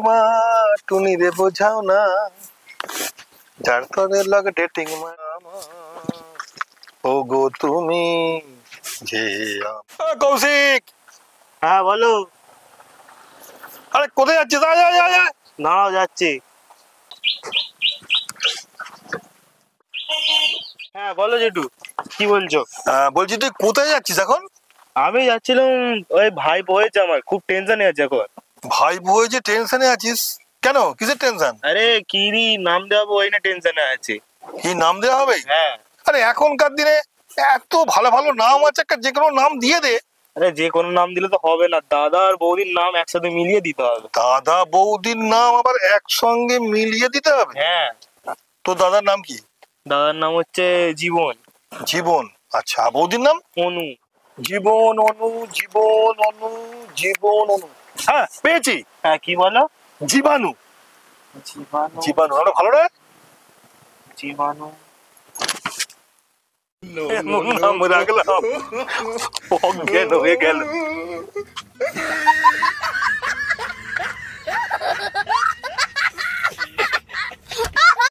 মা টুনি রে বোঝাও না যার তরে লগ ডেটিং মা ও গো তুমি যে কৌশিক। হ্যাঁ বলো। আরে কোথায় যাচ্ছিস? আয় আয় আয় আয়। দাঁড়াও যাচ্ছি। হ্যাঁ বলো জেঠু, কি বলছো? বলছি তুই কোথায় যাচ্ছিস এখন? আমি যাচ্ছিলাম, ওই ভাই হয়েছে আমার, খুব টেনশনে আছে এখন। ভাই বই যে টেনশনে আছিস কেন? কিসের টেনশন? আরে কিরি নাম দেওয়াবো ওই না টেনশনে আছে। কি নাম দেওয়া হবে? হ্যাঁ। আরে এখনকার দিনে এত ভালো ভালো নাম আছে, একটা যে কোনো নাম দিয়ে দে। আরে যে কোনো নাম দিলে তো হবে না, দাদা আর বৌদির নাম একসাথে মিলিয়ে দিতে হবে। দাদা বৌদির নাম আবার একসঙ্গে মিলিয়ে দিতে হবে? হ্যাঁ। তোর দাদার নাম কি? দাদার নাম হচ্ছে জীবন। জীবন। আচ্ছা, বৌদির নাম? অনু। জীবন অনু, জীবন অনু, জীবন অনু। হ্যাঁ পেয়েছি। হ্যাঁ কি বলো? জীবাণু। জীবাণু। জীবাণু আমরা ভালো রে। জীবাণু নাম রাখলাম, অজ্ঞান হয়ে গেল।